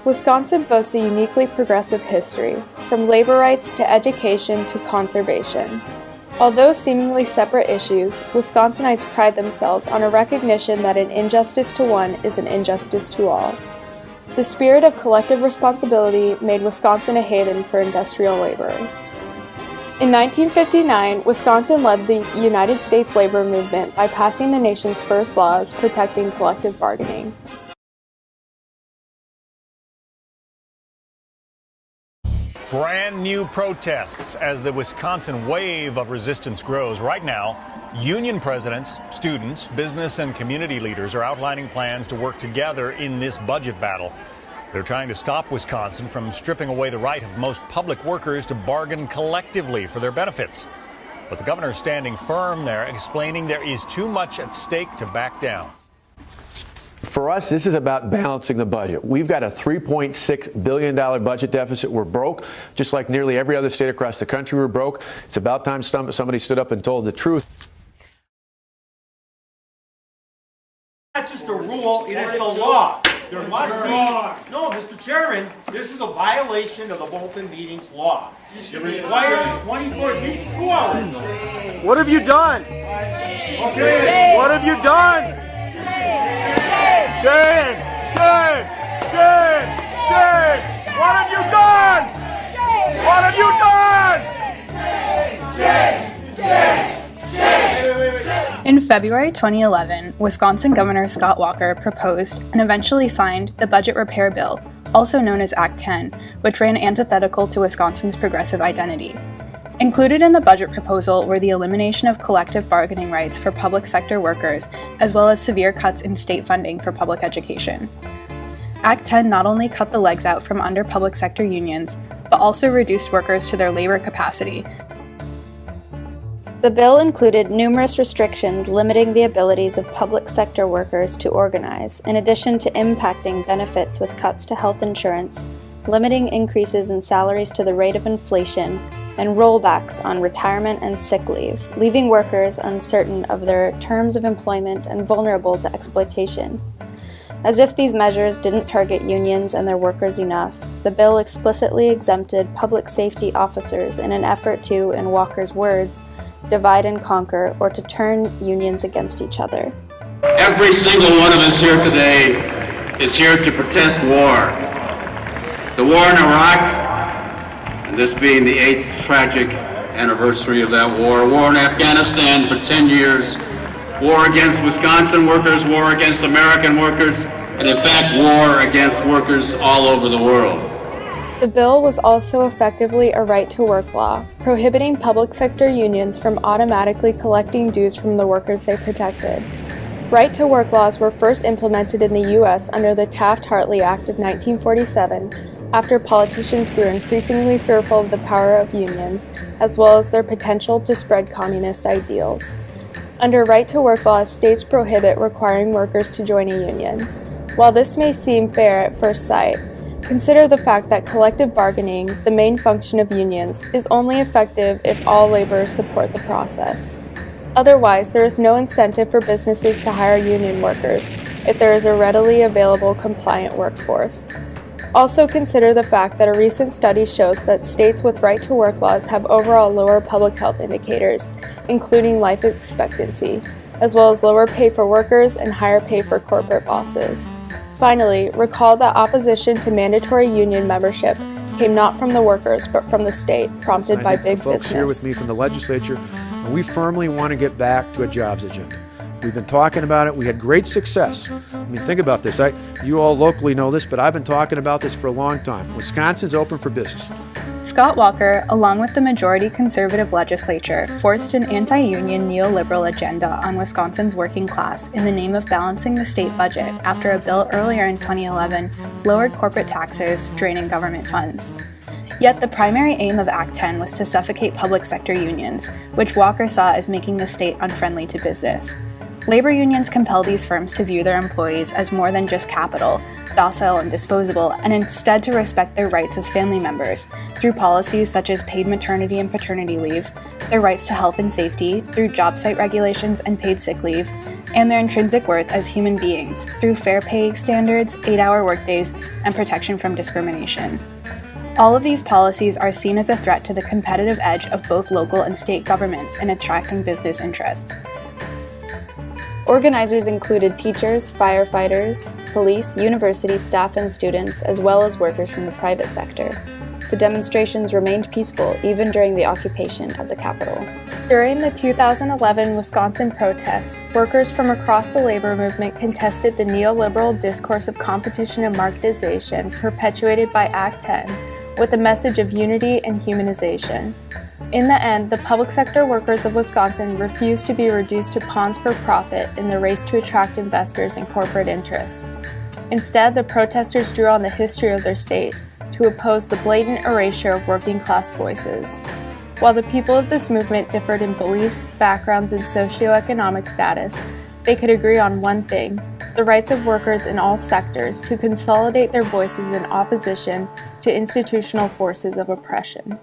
Wisconsin boasts a uniquely progressive history, from labor rights to education to conservation. Although seemingly separate issues, Wisconsinites pride themselves on a recognition that an injustice to one is an injustice to all. The spirit of collective responsibility made Wisconsin a haven for industrial laborers. In 1959, Wisconsin led the United States labor movement by passing the nation's first laws protecting collective bargaining. Brand new protests as the Wisconsin wave of resistance grows. Right now, union presidents, students, business and community leaders are outlining plans to work together in this budget battle. They're trying to stop Wisconsin from stripping away the right of most public workers to bargain collectively for their benefits. But the governor is standing firm there, explaining there is too much at stake to back down. For us, this is about balancing the budget. We've got a $3.6 billion budget deficit. We're broke, just like nearly every other state across the country. We're broke. It's about time somebody stood up and told the truth. Not just a rule, it is the law. There must be, no, Mr. Chairman, this is a violation of the open meetings law. It requires 24, these 2 hours. What have you done? Okay, what have you done? Shame! Shame! Shame! Shame! What have you done? What have you done? Shame! Shame! Shame! In February 2011, Wisconsin Governor Scott Walker proposed and eventually signed the Budget Repair Bill, also known as Act 10, which ran antithetical to Wisconsin's progressive identity. Included in the budget proposal were the elimination of collective bargaining rights for public sector workers, as well as severe cuts in state funding for public education. Act 10 not only cut the legs out from under public sector unions, but also reduced workers to their labor capacity. The bill included numerous restrictions limiting the abilities of public sector workers to organize, in addition to impacting benefits with cuts to health insurance, limiting increases in salaries to the rate of inflation, and rollbacks on retirement and sick leave, leaving workers uncertain of their terms of employment and vulnerable to exploitation. As if these measures didn't target unions and their workers enough, the bill explicitly exempted public safety officers in an effort to, in Walker's words, divide and conquer, or to turn unions against each other. Every single one of us here today is here to protest war. The war in Iraq, and this being the 8th tragic anniversary of that war in Afghanistan for 10 years, war against Wisconsin workers, war against American workers, and in fact, war against workers all over the world. The bill was also effectively a right-to-work law, prohibiting public sector unions from automatically collecting dues from the workers they protected. Right-to-work laws were first implemented in the U.S. under the Taft-Hartley Act of 1947, after politicians grew increasingly fearful of the power of unions, as well as their potential to spread communist ideals. Under right-to-work laws, states prohibit requiring workers to join a union. While this may seem fair at first sight, consider the fact that collective bargaining, the main function of unions, is only effective if all laborers support the process. Otherwise, there is no incentive for businesses to hire union workers if there is a readily available compliant workforce. Also consider the fact that a recent study shows that states with right-to-work laws have overall lower public health indicators, including life expectancy, as well as lower pay for workers and higher pay for corporate bosses. Finally, recall that opposition to mandatory union membership came not from the workers, but from the state, prompted by big folks business. Here with me from the legislature, and we firmly want to get back to a jobs agenda. We've been talking about it. We had great success. I mean, think about this. You all locally know this, but I've been talking about this for a long time. Wisconsin's open for business. Scott Walker, along with the majority conservative legislature, forced an anti-union neoliberal agenda on Wisconsin's working class in the name of balancing the state budget after a bill earlier in 2011 lowered corporate taxes, draining government funds. Yet the primary aim of Act 10 was to suffocate public sector unions, which Walker saw as making the state unfriendly to business. Labor unions compel these firms to view their employees as more than just capital, docile and disposable, and instead to respect their rights as family members through policies such as paid maternity and paternity leave, their rights to health and safety through job site regulations and paid sick leave, and their intrinsic worth as human beings through fair pay standards, 8-hour workdays, and protection from discrimination. All of these policies are seen as a threat to the competitive edge of both local and state governments in attracting business interests. Organizers included teachers, firefighters, police, university staff and students, as well as workers from the private sector. The demonstrations remained peaceful even during the occupation of the Capitol. During the 2011 Wisconsin protests, workers from across the labor movement contested the neoliberal discourse of competition and marketization perpetuated by Act 10, with a message of unity and humanization. In the end, the public sector workers of Wisconsin refused to be reduced to pawns for profit in the race to attract investors and corporate interests. Instead, the protesters drew on the history of their state to oppose the blatant erasure of working-class voices. While the people of this movement differed in beliefs, backgrounds, and socioeconomic status, they could agree on one thing: the rights of workers in all sectors to consolidate their voices in opposition to institutional forces of oppression.